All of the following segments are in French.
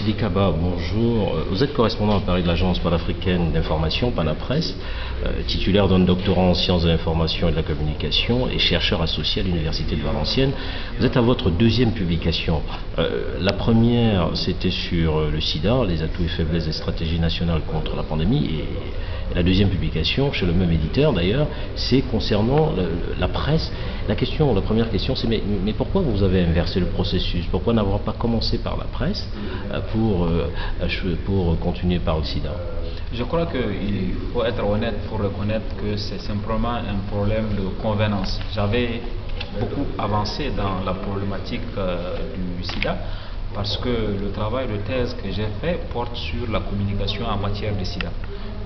Sidi Kaba, bonjour. Vous êtes correspondant à Paris de l'Agence panafricaine d'information, Panapresse, titulaire d'un doctorat en sciences de l'information et de la communication et chercheur associé à l'Université de Valenciennes. Vous êtes à votre deuxième publication. La première, c'était sur le sida, les atouts et faiblesses des stratégies nationales contre la pandémie. Et la deuxième publication, chez le même éditeur d'ailleurs, c'est concernant la presse. La première question, c'est mais pourquoi vous avez inversé le processus? Pourquoi n'avoir pas commencé par la presse pour continuer par le sida? Je crois qu'il faut être honnête pour reconnaître que c'est simplement un problème de convenance. J'avais beaucoup avancé dans la problématique du sida parce que le travail de thèse que j'ai fait porte sur la communication en matière de sida.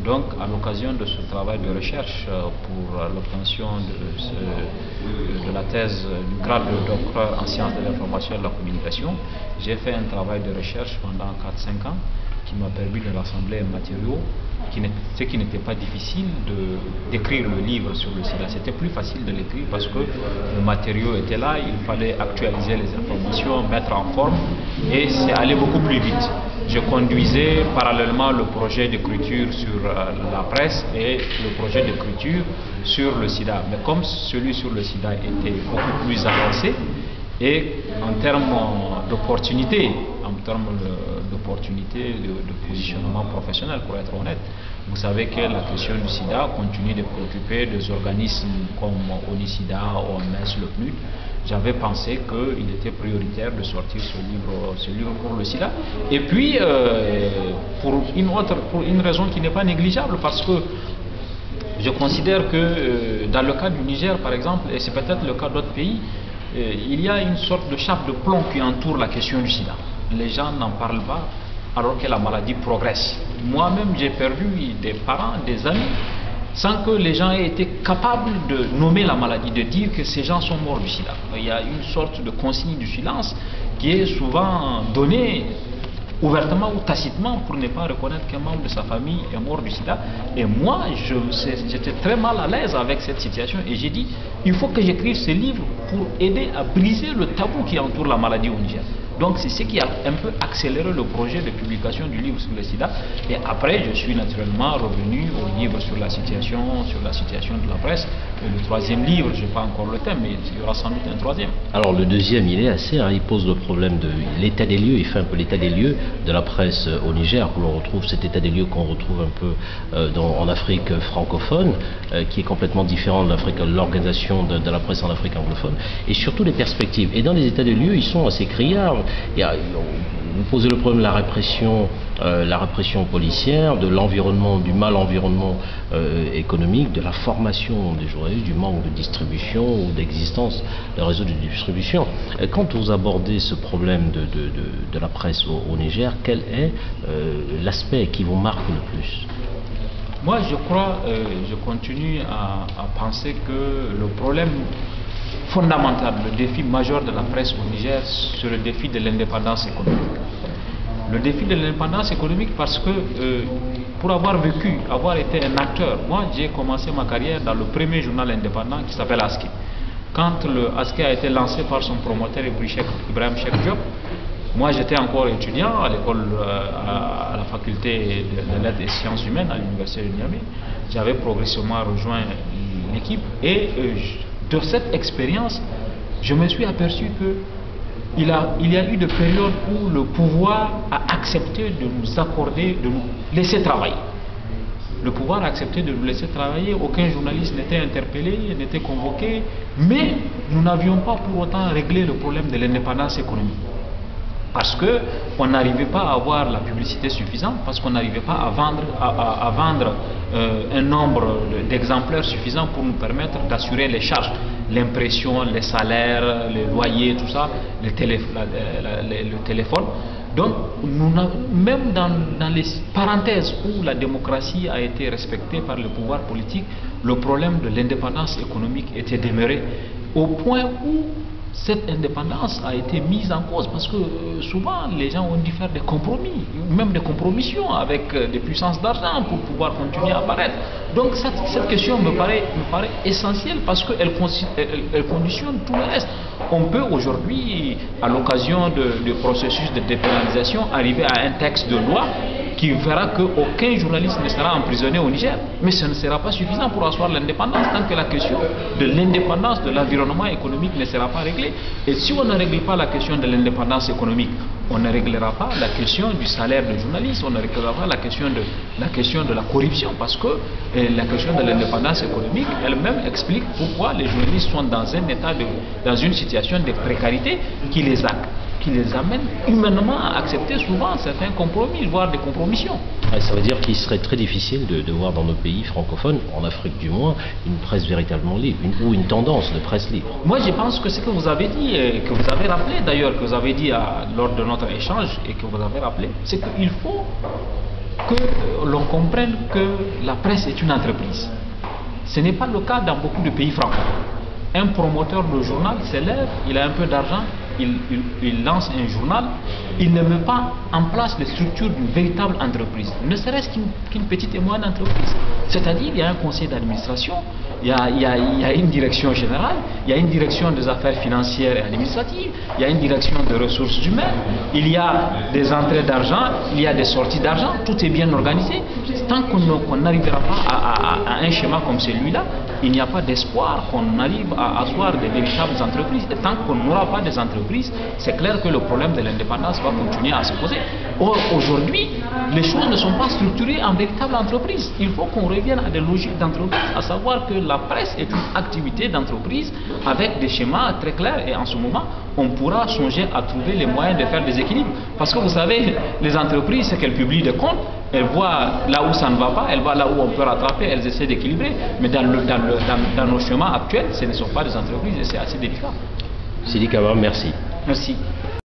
Donc, à l'occasion de ce travail de recherche pour l'obtention de la thèse du grade de docteur en sciences de l'information et de la communication, j'ai fait un travail de recherche pendant 4-5 ans qui m'a permis de rassembler un matériau, ce qui n'était pas difficile d'écrire le livre sur le sida. C'était plus facile de l'écrire parce que le matériau était là, il fallait actualiser les informations, mettre en forme, et c'est allé beaucoup plus vite. Je conduisais parallèlement le projet d'écriture sur la presse et le projet d'écriture sur le sida. Mais comme celui sur le sida était beaucoup plus avancé, et en termes d'opportunités, de positionnement professionnel, pour être honnête, vous savez que la question du sida continue de préoccuper des organismes comme ONISIDA, OMS, le PNUD. J'avais pensé qu'il était prioritaire de sortir ce livre pour le sida. Et puis, pour une raison qui n'est pas négligeable, parce que je considère que dans le cas du Niger, par exemple, et c'est peut-être le cas d'autres pays, il y a une sorte de chape de plomb qui entoure la question du sida. Les gens n'en parlent pas alors que la maladie progresse. Moi-même, j'ai perdu des parents, des amis, sans que les gens aient été capables de nommer la maladie, de dire que ces gens sont morts du sida. Il y a une sorte de consigne du silence qui est souvent donnée ouvertement ou tacitement pour ne pas reconnaître qu'un membre de sa famille est mort du sida. Et moi, j'étais très mal à l'aise avec cette situation et j'ai dit, il faut que j'écrive ce livre pour aider à briser le tabou qui entoure la maladie au Niger. Donc c'est ce qui a un peu accéléré le projet de publication du livre sur le sida. Et après, je suis naturellement revenu au livre sur la situation de la presse. Et le troisième livre, je n'ai pas encore le thème, mais il y aura sans doute un troisième. Alors le deuxième, il est assez, il pose le problème de l'état des lieux, il fait un peu l'état des lieux de la presse au Niger, que l'on retrouve, cet état des lieux qu'on retrouve un peu en Afrique francophone, qui est complètement différent de l'organisation de la presse en Afrique anglophone, et surtout les perspectives. Et dans les états des lieux, ils sont assez criards. Vous posez le problème de la répression policière, de l'environnement, du mal environnement économique, de la formation des journalistes, du manque de distribution ou d'existence de réseaux de distribution. Quand vous abordez ce problème de la presse au Niger, quel est l'aspect qui vous marque le plus? Moi, je continue à penser que le problème fondamental, le défi majeur de la presse au Niger, c'est le défi de l'indépendance économique. Le défi de l'indépendance économique parce que pour avoir été un acteur, moi j'ai commencé ma carrière dans le premier journal indépendant qui s'appelle ASKI. Quand le ASKI a été lancé par son promoteur Ibrahim Cheikh Diop, moi j'étais encore étudiant à l'école, à la faculté de lettres et sciences humaines à l'université de Niamey. J'avais progressivement rejoint l'équipe et de cette expérience, je me suis aperçu qu'il y a eu des périodes où le pouvoir a accepté de nous accorder, de nous laisser travailler. Le pouvoir a accepté de nous laisser travailler, aucun journaliste n'était interpellé, n'était convoqué, mais nous n'avions pas pour autant réglé le problème de l'indépendance économique. Parce qu'on n'arrivait pas à avoir la publicité suffisante, parce qu'on n'arrivait pas à vendre un nombre d'exemplaires suffisant pour nous permettre d'assurer les charges, l'impression, les salaires, les loyers, tout ça, le téléphone. Donc, même dans les parenthèses où la démocratie a été respectée par le pouvoir politique, le problème de l'indépendance économique était demeuré au point où cette indépendance a été mise en cause parce que souvent les gens ont dû faire des compromis, même des compromissions avec des puissances d'argent pour pouvoir continuer à apparaître. Donc cette question me paraît essentielle parce qu'elle conditionne tout le reste. On peut aujourd'hui, à l'occasion du processus de dépénalisation, arriver à un texte de loi qui verra qu'aucun journaliste ne sera emprisonné au Niger. Mais ce ne sera pas suffisant pour asseoir l'indépendance tant que la question de l'indépendance de l'environnement économique ne sera pas réglée. Et si on ne règle pas la question de l'indépendance économique, on ne réglera pas la question du salaire des journalistes, on ne réglera pas la question de la corruption, parce que la question de l'indépendance économique elle-même explique pourquoi les journalistes sont dans un état dans une situation de précarité qui les amène humainement à accepter souvent certains compromis, voire des compromissions. Ça veut dire qu'il serait très difficile de voir dans nos pays francophones, en Afrique du moins, une presse véritablement libre, ou une tendance de presse libre. Moi je pense que ce que vous avez dit, et que vous avez rappelé d'ailleurs, que vous avez dit lors de notre échange, et que vous avez rappelé, c'est qu'il faut que l'on comprenne que la presse est une entreprise. Ce n'est pas le cas dans beaucoup de pays francophones. Un promoteur de journal s'élève, il a un peu d'argent, il lance un journal, il ne met pas en place les structures d'une véritable entreprise, ne serait-ce qu'une petite et moyenne entreprise. C'est-à-dire, il y a un conseil d'administration, il y a une direction générale, il y a une direction des affaires financières et administratives, il y a une direction des ressources humaines, il y a des entrées d'argent, il y a des sorties d'argent, tout est bien organisé. Tant qu'on n'arrivera pas à un schéma comme celui-là, il n'y a pas d'espoir qu'on arrive à asseoir des véritables entreprises. Et tant qu'on n'aura pas des entreprises, c'est clair que le problème de l'indépendance va continuer à se poser. Or, aujourd'hui, les choses ne sont pas structurées en véritable entreprise. Il faut qu'on revienne à des logiques d'entreprise, à savoir que la presse est une activité d'entreprise avec des schémas très clairs, et en ce moment, on pourra songer à trouver les moyens de faire des équilibres. Parce que vous savez, les entreprises, c'est qu'elles publient des comptes, elles voient là où ça ne va pas, elles voient là où on peut rattraper, elles essaient d'équilibrer. Mais dans nos schémas actuels, ce ne sont pas des entreprises et c'est assez délicat. Sidi Kaba, merci. Merci.